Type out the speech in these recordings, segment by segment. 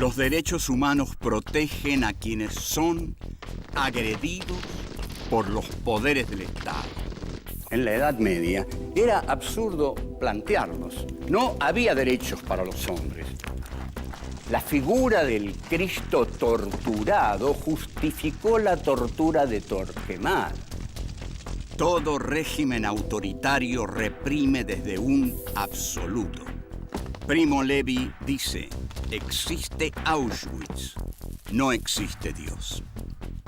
Los derechos humanos protegen a quienes son agredidos por los poderes del Estado. En la Edad Media era absurdo plantearlos. No había derechos para los hombres. La figura del Cristo torturado justificó la tortura de Torquemada. Todo régimen autoritario reprime desde un absoluto. Primo Levi dice, existe Auschwitz, no existe Dios.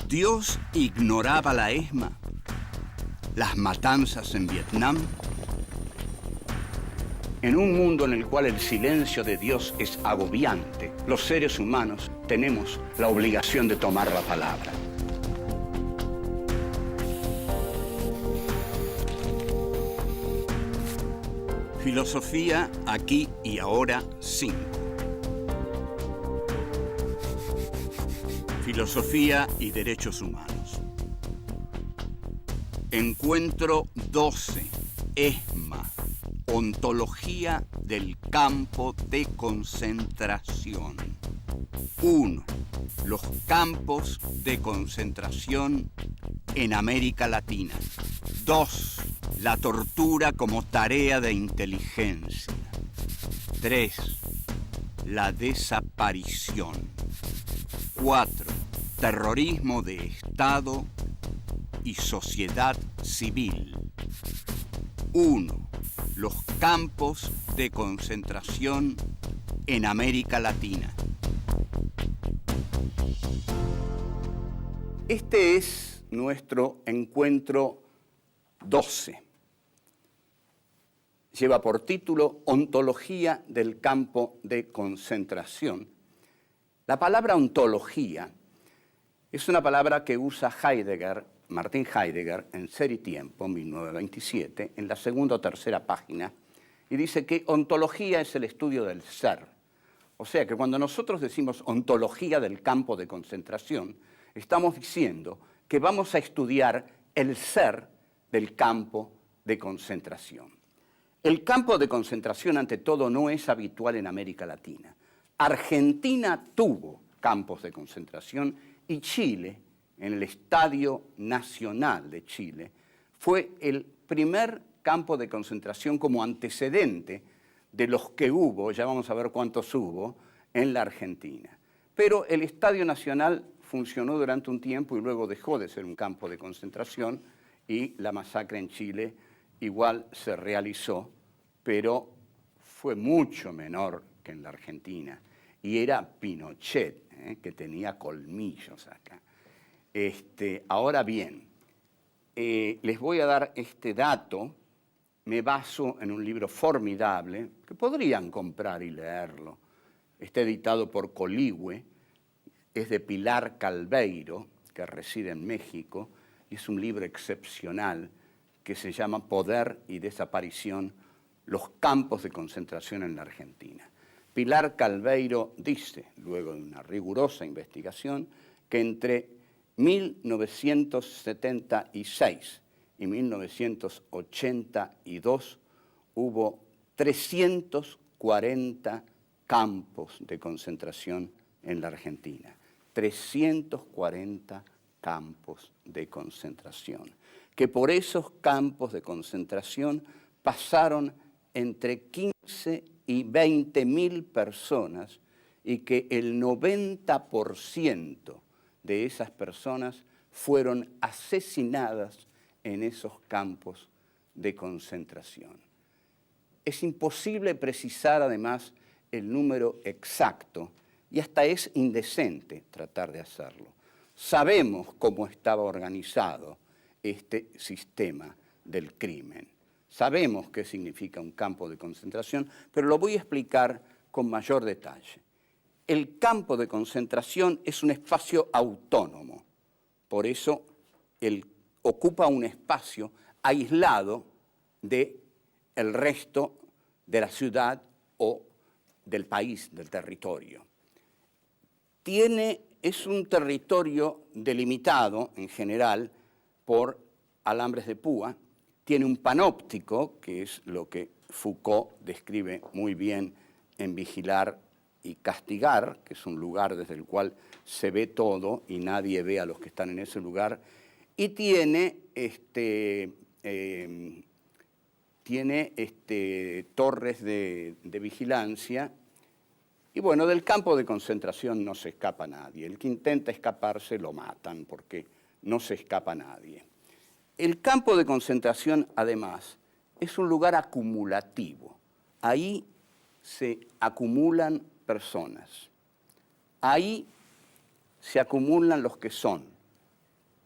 Dios ignoraba la ESMA, las matanzas en Vietnam. En un mundo en el cual el silencio de Dios es agobiante, los seres humanos tenemos la obligación de tomar la palabra. Filosofía aquí y ahora 5. Filosofía y derechos humanos. Encuentro 12. ESMA. Ontología del campo de concentración. 1. Los campos de concentración en América Latina. 2. La tortura como tarea de inteligencia. 3. La desaparición. 4. Terrorismo de Estado y sociedad civil. 1. Los campos de concentración en América Latina. Este es nuestro encuentro 12. Lleva por título Ontología del campo de concentración. La palabra ontología es una palabra que usa Martin Heidegger, en Ser y Tiempo, 1927, en la segunda o tercera página, y dice que ontología es el estudio del ser. O sea que cuando nosotros decimos ontología del campo de concentración, estamos diciendo que vamos a estudiar el ser del campo de concentración. El campo de concentración, ante todo, no es habitual en América Latina. Argentina tuvo campos de concentración y Chile, en el Estadio Nacional de Chile, fue el primer campo de concentración como antecedente de los que hubo, ya vamos a ver cuántos hubo, en la Argentina. Pero el Estadio Nacional funcionó durante un tiempo y luego dejó de ser un campo de concentración y la masacre en Chile igual se realizó, pero fue mucho menor que en la Argentina. Y era Pinochet, que tenía colmillos acá. Ahora bien, les voy a dar este dato. Me baso en un libro formidable que podrían comprar y leerlo. Está editado por Coligüe, es de Pilar Calveiro, que reside en México, y es un libro excepcional que se llama Poder y Desaparición, los campos de concentración en la Argentina. Pilar Calveiro dice, luego de una rigurosa investigación, que entre 1976 y 1982 hubo 340 campos de concentración en la Argentina. 340 campos de concentración. Que por esos campos de concentración pasaron entre 15 y 20.000 personas y que el 90% de esas personas fueron asesinadas en esos campos de concentración. Es imposible precisar además el número exacto y hasta es indecente tratar de hacerlo. Sabemos cómo estaba organizado este sistema del crimen. Sabemos qué significa un campo de concentración, pero lo voy a explicar con mayor detalle. El campo de concentración es un espacio autónomo, por eso ocupa un espacio aislado del resto de la ciudad o del país, del territorio. Es un territorio delimitado en general por alambres de púa, tiene un panóptico, que es lo que Foucault describe muy bien en Vigilar y castigar, que es un lugar desde el cual se ve todo y nadie ve a los que están en ese lugar, y tiene torres de vigilancia. Y bueno, del campo de concentración no se escapa nadie. El que intenta escaparse lo matan porque no se escapa nadie. El campo de concentración, además, es un lugar acumulativo. Ahí se acumulan personas. Ahí se acumulan los que son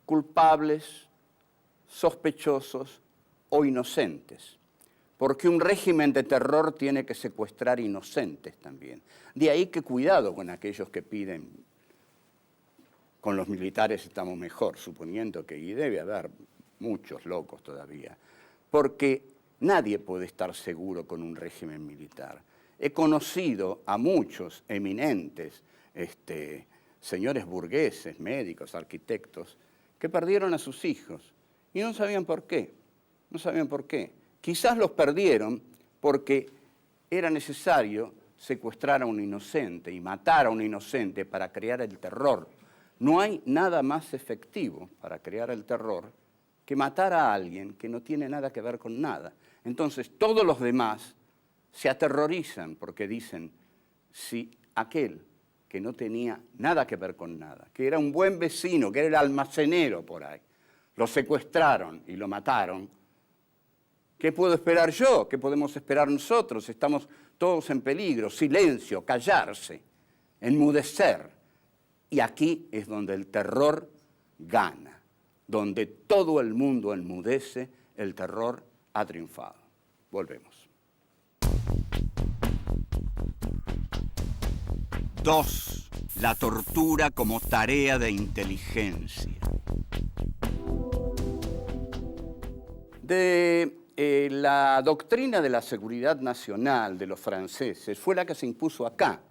culpables, sospechosos o inocentes. Porque un régimen de terror tiene que secuestrar inocentes también. De ahí que cuidado con aquellos que piden, con los militares estamos mejor, suponiendo que, y debe haber muchos locos todavía, porque nadie puede estar seguro con un régimen militar. He conocido a muchos eminentes señores burgueses, médicos, arquitectos, que perdieron a sus hijos y no sabían por qué, no sabían por qué. Quizás los perdieron porque era necesario secuestrar a un inocente y matar a un inocente para crear el terror. No hay nada más efectivo para crear el terror que matar a alguien que no tiene nada que ver con nada. Entonces todos los demás se aterrorizan porque dicen, si aquel que no tenía nada que ver con nada, que era un buen vecino, que era el almacenero por ahí, lo secuestraron y lo mataron, ¿qué puedo esperar yo? ¿Qué podemos esperar nosotros? Estamos todos en peligro. Silencio, callarse, enmudecer. Y aquí es donde el terror gana. Donde todo el mundo enmudece, el terror ha triunfado. Volvemos. 2. La tortura como tarea de inteligencia. La doctrina de la seguridad nacional de los franceses fue la que se impuso acá.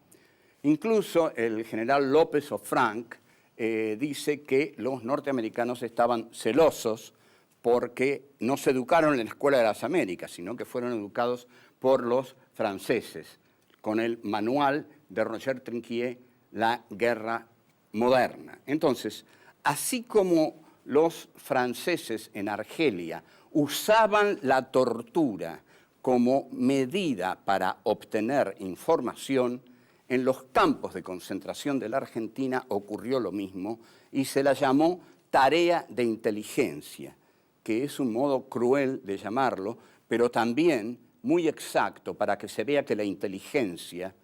Incluso el general López Ofranc dice que los norteamericanos estaban celosos porque no se educaron en la Escuela de las Américas, sino que fueron educados por los franceses, con el manual de Roger Trinquier, La Guerra Moderna. Entonces, así como los franceses en Argelia usaban la tortura como medida para obtener información, en los campos de concentración de la Argentina ocurrió lo mismo y se la llamó tarea de inteligencia, que es un modo cruel de llamarlo, pero también muy exacto para que se vea que la inteligencia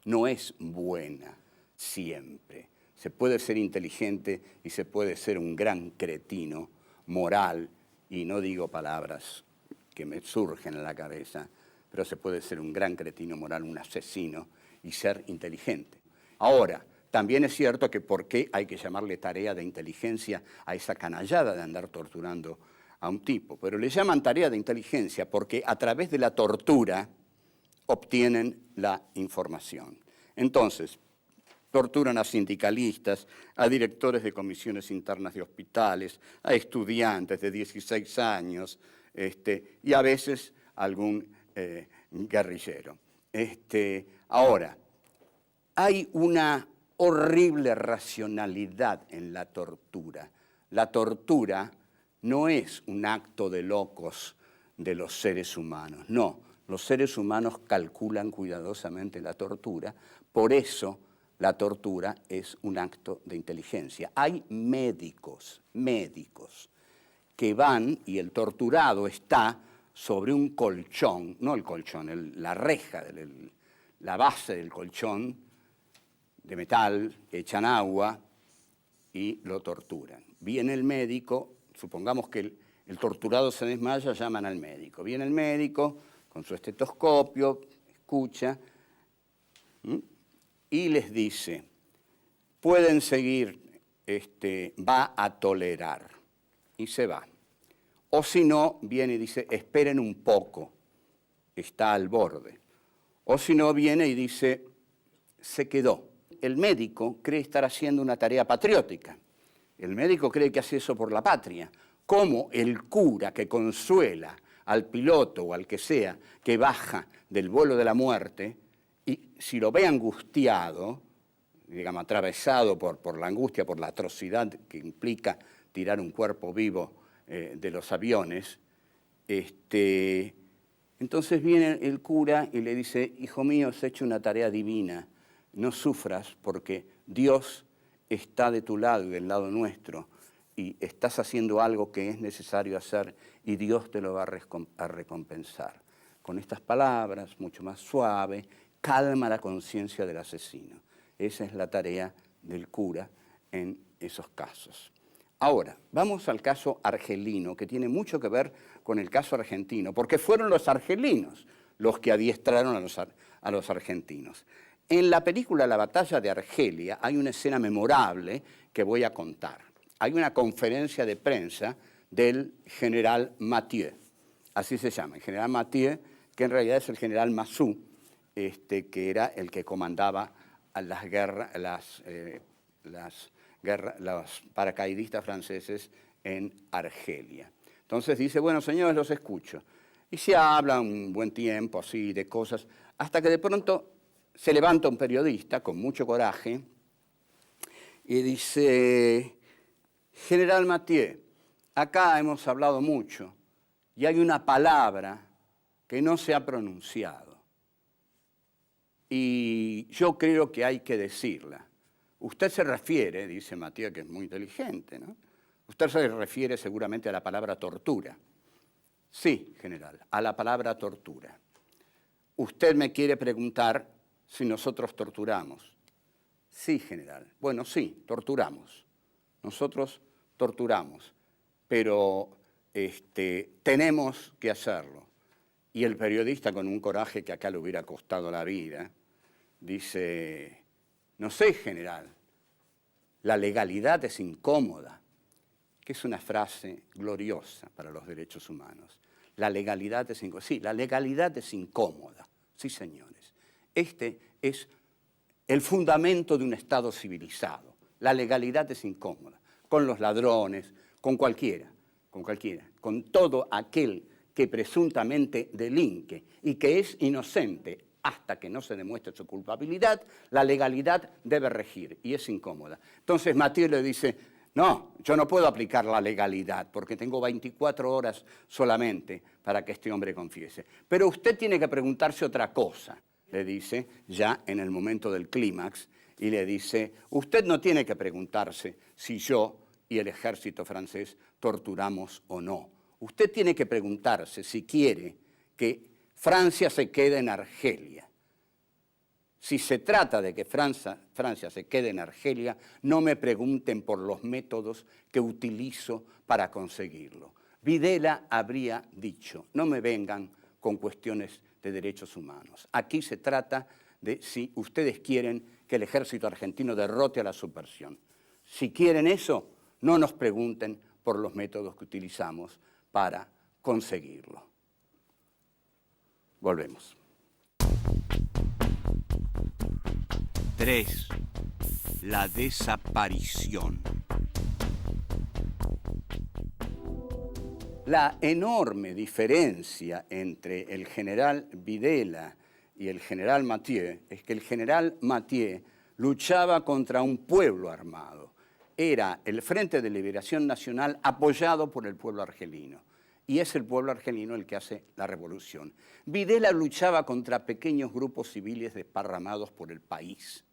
no es buena siempre. Se puede ser inteligente y se puede ser un gran cretino moral, y no digo palabras que me surgen a la cabeza, pero se puede ser un gran cretino moral, un asesino, y ser inteligente. Ahora, también es cierto que ¿por qué hay que llamarle tarea de inteligencia a esa canallada de andar torturando a un tipo? Pero le llaman tarea de inteligencia porque a través de la tortura obtienen la información. Entonces, torturan a sindicalistas, a directores de comisiones internas de hospitales, a estudiantes de 16 años, y a veces algún guerrillero. Ahora, hay una horrible racionalidad en la tortura. La tortura no es un acto de locos de los seres humanos, no. Los seres humanos calculan cuidadosamente la tortura, por eso la tortura es un acto de inteligencia. Hay médicos que van y el torturado está sobre un colchón, no el colchón, la reja, la base del colchón de metal, echan agua y lo torturan. Viene el médico, supongamos que el torturado se desmaya, llaman al médico. Viene el médico con su estetoscopio, escucha y les dice, pueden seguir, va a tolerar, y se va. O si no, viene y dice, esperen un poco, está al borde. O si no, viene y dice, se quedó. El médico cree estar haciendo una tarea patriótica. El médico cree que hace eso por la patria. Como el cura que consuela al piloto o al que sea que baja del vuelo de la muerte, si lo ve angustiado, digamos, atravesado por la angustia, por la atrocidad que implica tirar un cuerpo vivo de los aviones, entonces viene el cura y le dice, hijo mío, has hecho una tarea divina, no sufras porque Dios está de tu lado y del lado nuestro, y estás haciendo algo que es necesario hacer y Dios te lo va a recompensar. Con estas palabras, mucho más suave, calma la conciencia del asesino. Esa es la tarea del cura en esos casos. Ahora, vamos al caso argelino, que tiene mucho que ver con el caso argentino, porque fueron los argelinos los que adiestraron a los argentinos. En la película La batalla de Argelia hay una escena memorable que voy a contar. Hay una conferencia de prensa del general Mathieu, así se llama, el general Mathieu, que en realidad es el general Massou, que era el que comandaba a los paracaidistas franceses en Argelia. Entonces dice, bueno, señores, los escucho. Y se habla un buen tiempo así de cosas, hasta que de pronto se levanta un periodista con mucho coraje y dice, general Mathieu, acá hemos hablado mucho y hay una palabra que no se ha pronunciado. Y yo creo que hay que decirla. Usted se refiere, dice Mathieu, que es muy inteligente, ¿no? Usted se refiere seguramente a la palabra tortura. Sí, general, a la palabra tortura. Usted me quiere preguntar si nosotros torturamos. Sí, general. Bueno, sí, torturamos. Nosotros torturamos, pero tenemos que hacerlo. Y el periodista, con un coraje que acá le hubiera costado la vida, dice, no sé, general, la legalidad es incómoda, que es una frase gloriosa para los derechos humanos. La legalidad es incómoda. Sí, la legalidad es incómoda. Sí, señores. Este es el fundamento de un Estado civilizado. La legalidad es incómoda. Con los ladrones, con cualquiera, con todo aquel que presuntamente delinque y que es inocente hasta que no se demuestre su culpabilidad, la legalidad debe regir y es incómoda. Entonces Mathieu le dice, no, yo no puedo aplicar la legalidad porque tengo 24 horas solamente para que este hombre confiese. Pero usted tiene que preguntarse otra cosa, le dice, ya en el momento del clímax, y le dice, usted no tiene que preguntarse si yo y el ejército francés torturamos o no. Usted tiene que preguntarse si quiere que Francia se quede en Argelia. Si se trata de que Francia se quede en Argelia, no me pregunten por los métodos que utilizo para conseguirlo. Videla habría dicho, no me vengan con cuestiones de derechos humanos. Aquí se trata de si ustedes quieren que el ejército argentino derrote a la subversión. Si quieren eso, no nos pregunten por los métodos que utilizamos para conseguirlo. Volvemos. 3. La desaparición. La enorme diferencia entre el general Videla y el general Mathieu es que el general Mathieu luchaba contra un pueblo armado. Era el Frente de Liberación Nacional apoyado por el pueblo argelino. Y es el pueblo argelino el que hace la revolución. Videla luchaba contra pequeños grupos civiles desparramados por el país.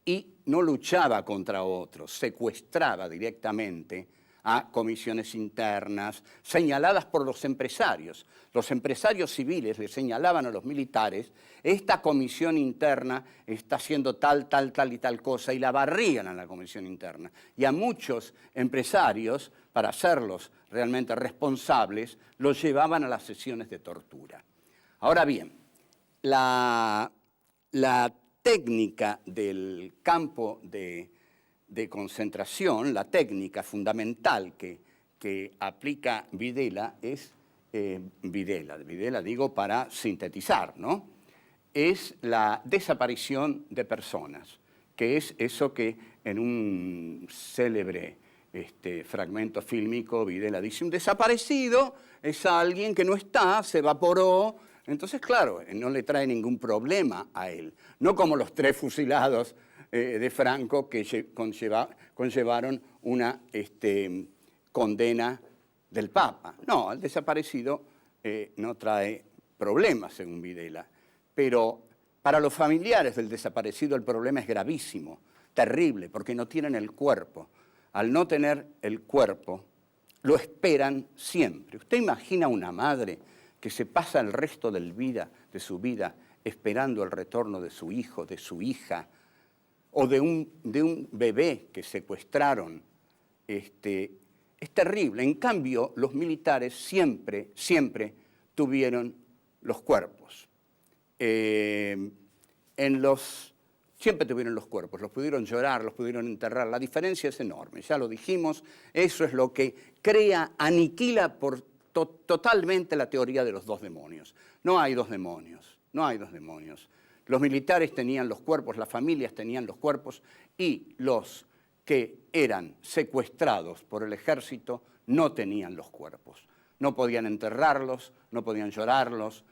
Y no luchaba contra otros, secuestraba directamente a comisiones internas señaladas por los empresarios. Los empresarios civiles le señalaban a los militares, esta comisión interna está haciendo tal y tal cosa, y la barrían a la comisión interna. Y a muchos empresarios, para hacerlos realmente responsables, los llevaban a las sesiones de tortura. Ahora bien, la técnica del campo de concentración, la técnica fundamental que aplica Videla es, Videla digo para sintetizar, ¿no? Es la desaparición de personas, que es eso que en un célebre fragmento fílmico Videla dice, un desaparecido es alguien que no está, se evaporó, Entonces, claro, no le trae ningún problema a él. No como los 3 fusilados de Franco que conllevaron una condena del Papa. No, el desaparecido no trae problemas, según Videla. Pero para los familiares del desaparecido el problema es gravísimo, terrible, porque no tienen el cuerpo. Al no tener el cuerpo, lo esperan siempre. ¿Usted imagina una madre que se pasa el resto de su vida esperando el retorno de su hijo, de su hija, o de un bebé que secuestraron? Es terrible. En cambio, los militares siempre tuvieron los cuerpos. Siempre tuvieron los cuerpos, los pudieron llorar, los pudieron enterrar. La diferencia es enorme, ya lo dijimos. Eso es lo que aniquila totalmente la teoría de los 2 demonios. No hay 2 demonios, no hay 2 demonios. Los militares tenían los cuerpos, las familias tenían los cuerpos y los que eran secuestrados por el ejército no tenían los cuerpos. No podían enterrarlos, no podían llorarlos,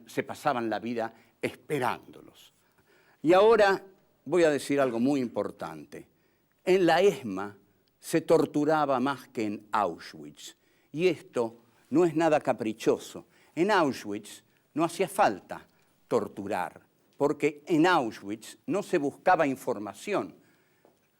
se pasaban la vida esperándolos. Y ahora voy a decir algo muy importante. En la ESMA se torturaba más que en Auschwitz. Y esto no es nada caprichoso. En Auschwitz no hacía falta torturar, porque en Auschwitz no se buscaba información.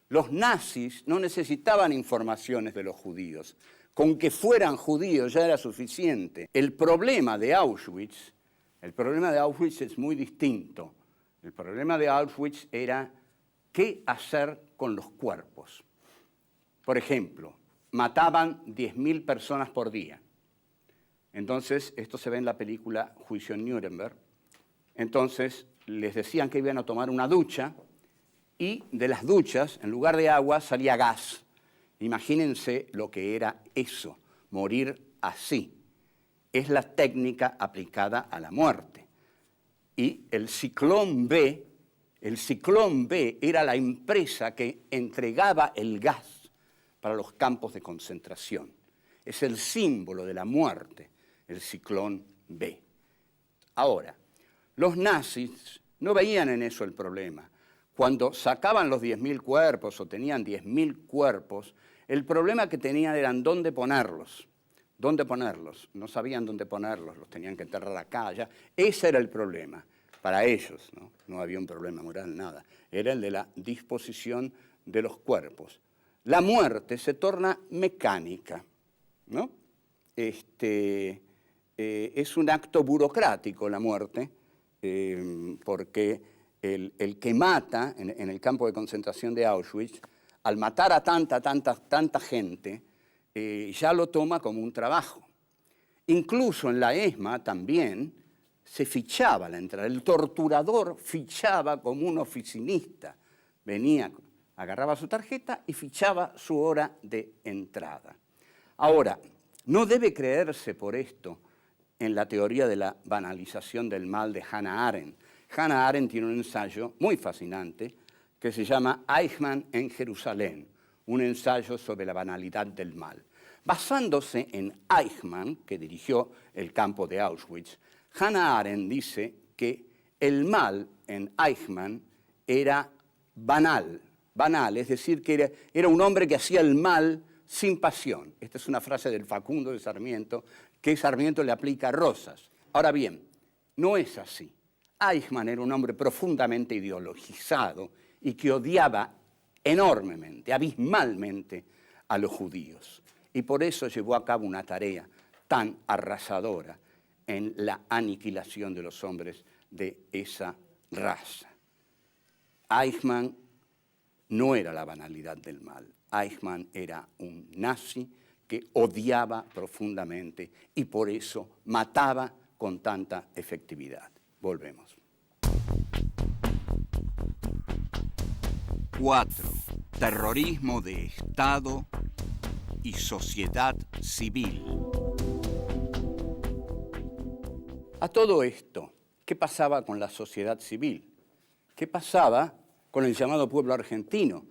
Los nazis no necesitaban informaciones de los judíos. Con que fueran judíos ya era suficiente. El problema de Auschwitz es muy distinto. El problema de Auschwitz era qué hacer con los cuerpos. Por ejemplo, mataban 10.000 personas por día. Entonces, esto se ve en la película Juicio en Nuremberg. Entonces, les decían que iban a tomar una ducha y de las duchas, en lugar de agua, salía gas. Imagínense lo que era eso, morir así. Es la técnica aplicada a la muerte. Y el Ciclón B era la empresa que entregaba el gas para los campos de concentración. Es el símbolo de la muerte, el Ciclón B. Ahora, los nazis no veían en eso el problema. Cuando sacaban los 10.000 cuerpos o tenían 10.000 cuerpos, el problema que tenían era dónde ponerlos. ¿Dónde ponerlos? No sabían dónde ponerlos, los tenían que enterrar acá, allá. Ese era el problema para ellos, ¿no? No había un problema moral, nada. Era el de la disposición de los cuerpos. La muerte se torna mecánica, ¿no? Es un acto burocrático la muerte, porque el que mata en el campo de concentración de Auschwitz, al matar a tanta gente, ya lo toma como un trabajo. Incluso en la ESMA también se fichaba la entrada. El torturador fichaba como un oficinista. Venía, agarraba su tarjeta y fichaba su hora de entrada. Ahora, no debe creerse por esto en la teoría de la banalización del mal de Hannah Arendt. Hannah Arendt tiene un ensayo muy fascinante que se llama Eichmann en Jerusalén, un ensayo sobre la banalidad del mal. Basándose en Eichmann, que dirigió el campo de Auschwitz, Hannah Arendt dice que el mal en Eichmann era banal, es decir, que era un hombre que hacía el mal sin pasión. Esta es una frase del Facundo de Sarmiento, que Sarmiento le aplica a Rosas. Ahora bien, no es así. Eichmann era un hombre profundamente ideologizado y que odiaba enormemente, abismalmente a los judíos. Y por eso llevó a cabo una tarea tan arrasadora en la aniquilación de los hombres de esa raza. Eichmann no era la banalidad del mal. Eichmann era un nazi que odiaba profundamente y por eso mataba con tanta efectividad. Volvemos. 4. Terrorismo de Estado y sociedad civil. A todo esto, ¿qué pasaba con la sociedad civil? ¿Qué pasaba con el llamado pueblo argentino?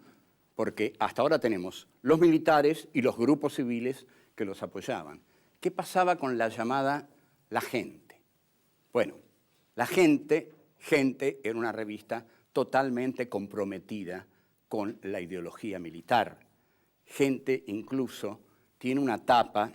Porque hasta ahora tenemos los militares y los grupos civiles que los apoyaban. ¿Qué pasaba con la llamada la gente? Bueno, la Gente era una revista totalmente comprometida con la ideología militar. Gente incluso tiene una tapa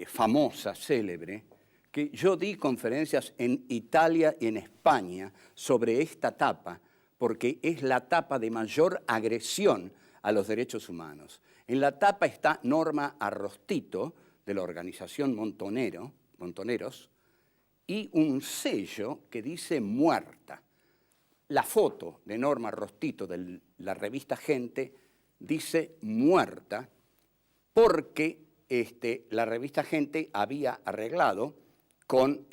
famosa, célebre, que yo di conferencias en Italia y en España sobre esta tapa, porque es la tapa de mayor agresión a los derechos humanos. En la tapa está Norma Arrostito, de la organización Montoneros, y un sello que dice muerta. La foto de Norma Arrostito de la revista Gente dice muerta porque la revista Gente había arreglado con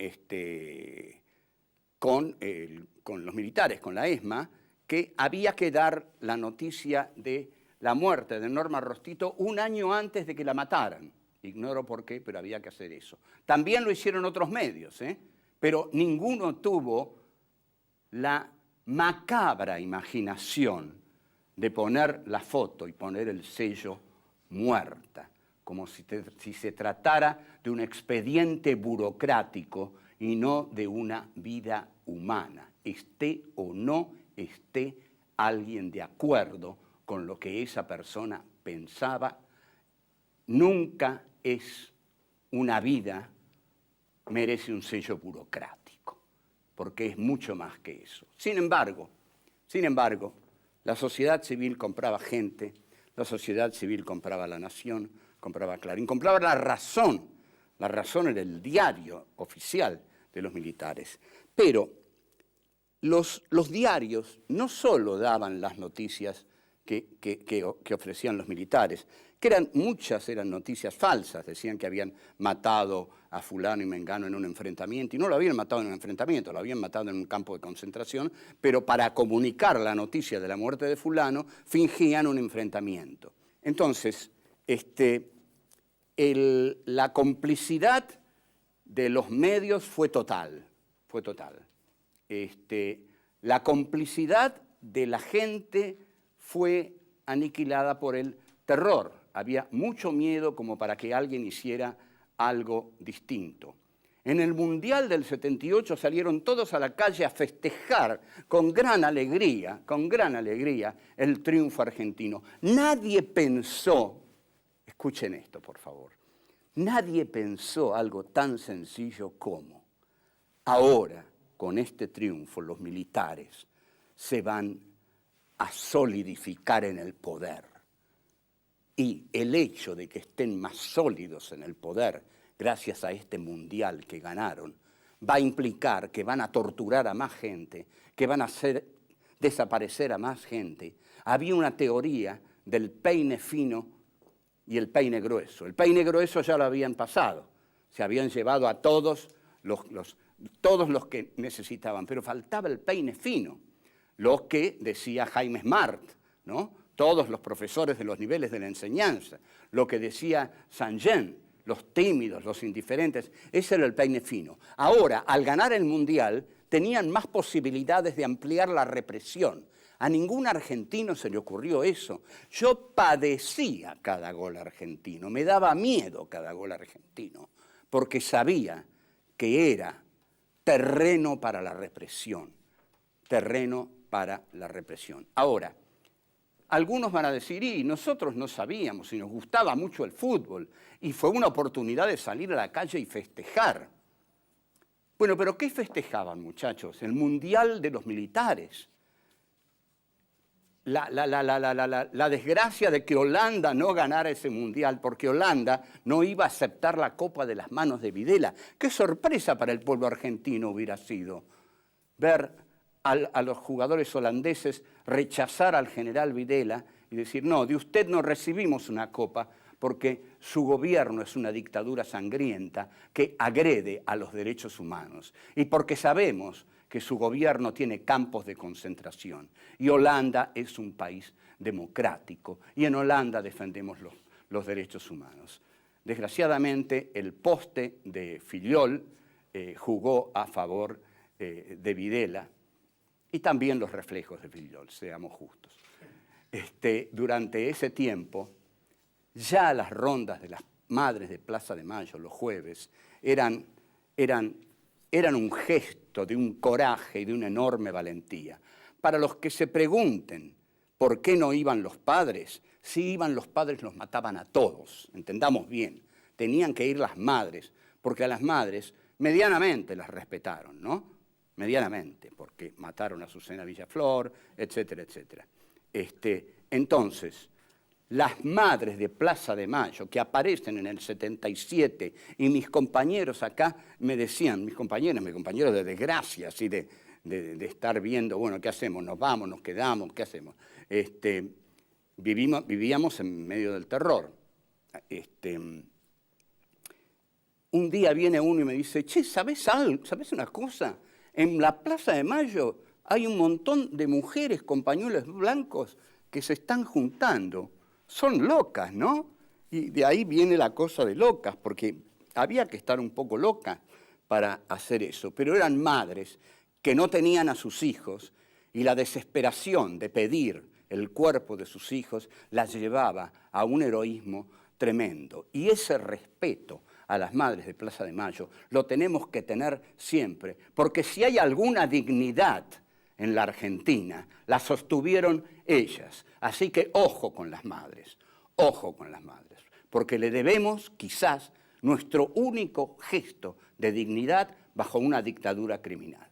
los militares, con la ESMA, que había que dar la noticia de la muerte de Norma Arrostito un año antes de que la mataran. Ignoro por qué, pero había que hacer eso. También lo hicieron otros medios, pero ninguno tuvo la macabra imaginación de poner la foto y poner el sello muerta, como si se tratara de un expediente burocrático y no de una vida humana, esté o no esté alguien de acuerdo con lo que esa persona pensaba. Nunca es una vida, merece un sello burocrático, porque es mucho más que eso. Sin embargo, la sociedad civil compraba Gente, la sociedad civil compraba La Nación, compraba Clarín, compraba La Razón. La Razón era el diario oficial de los militares. Pero los diarios no solo daban las noticias que ofrecían los militares, que muchas eran noticias falsas, decían que habían matado a fulano y mengano en un enfrentamiento, y no lo habían matado en un enfrentamiento, lo habían matado en un campo de concentración, pero para comunicar la noticia de la muerte de fulano, fingían un enfrentamiento. Entonces, la complicidad de los medios fue total. La complicidad de la gente fue aniquilada por el terror. Había mucho miedo como para que alguien hiciera algo distinto. En el Mundial del 78 salieron todos a la calle a festejar con gran alegría, el triunfo argentino. Nadie pensó, escuchen esto por favor, nadie pensó algo tan sencillo como, ahora, con este triunfo, los militares se van a solidificar en el poder. Y el hecho de que estén más sólidos en el poder, gracias a este mundial que ganaron, va a implicar que van a torturar a más gente, que van a hacer desaparecer a más gente. Había una teoría del peine fino y el peine grueso. El peine grueso ya lo habían pasado, se habían llevado a todos los que necesitaban, pero faltaba el peine fino, lo que decía Jaime Smart, ¿no? Todos los profesores de los niveles de la enseñanza, lo que decía Saint-Jean, los tímidos, los indiferentes, ese era el peine fino. Ahora, al ganar el Mundial, tenían más posibilidades de ampliar la represión. A ningún argentino se le ocurrió eso. Yo padecía cada gol argentino, me daba miedo cada gol argentino, porque sabía que era terreno para la represión, Ahora, algunos van a decir, y nosotros no sabíamos, y nos gustaba mucho el fútbol, y fue una oportunidad de salir a la calle y festejar. Bueno, pero ¿qué festejaban, muchachos? El Mundial de los militares. La desgracia de que Holanda no ganara ese Mundial, porque Holanda no iba a aceptar la copa de las manos de Videla. ¡Qué sorpresa para el pueblo argentino hubiera sido ver a los jugadores holandeses rechazar al general Videla y decir, no, de usted no recibimos una copa porque su gobierno es una dictadura sangrienta que agrede a los derechos humanos y porque sabemos que su gobierno tiene campos de concentración y Holanda es un país democrático y en Holanda defendemos los derechos humanos. Desgraciadamente, el poste de Fillol jugó a favor de Videla, y también los reflejos de Fillol, seamos justos. Durante ese tiempo, ya las rondas de las madres de Plaza de Mayo, los jueves, eran eran un gesto de un coraje y de una enorme valentía. Para los que se pregunten por qué no iban los padres, si iban los padres los mataban a todos, entendamos bien. Tenían que ir las madres, porque a las madres medianamente las respetaron, ¿no? Medianamente, porque mataron a Azucena Villaflor, etcétera, etcétera. Entonces, las madres de Plaza de Mayo, que aparecen en el 77, y mis compañeros acá me decían, mis compañeros de desgracia, así de estar viendo, bueno, ¿qué hacemos? ¿Nos vamos? ¿Nos quedamos? ¿Qué hacemos? Vivíamos en medio del terror. Un día viene uno y me dice, che, ¿sabés algo? ¿Sabés una cosa? En la Plaza de Mayo hay un montón de mujeres con pañuelos blancos que se están juntando. Son locas, ¿no? Y de ahí viene la cosa de locas, porque había que estar un poco loca para hacer eso. Pero eran madres que no tenían a sus hijos y la desesperación de pedir el cuerpo de sus hijos las llevaba a un heroísmo tremendo. Y ese respeto a las madres de Plaza de Mayo lo tenemos que tener siempre, porque si hay alguna dignidad en la Argentina, la sostuvieron ellas. Así que ojo con las madres, porque le debemos quizás nuestro único gesto de dignidad bajo una dictadura criminal.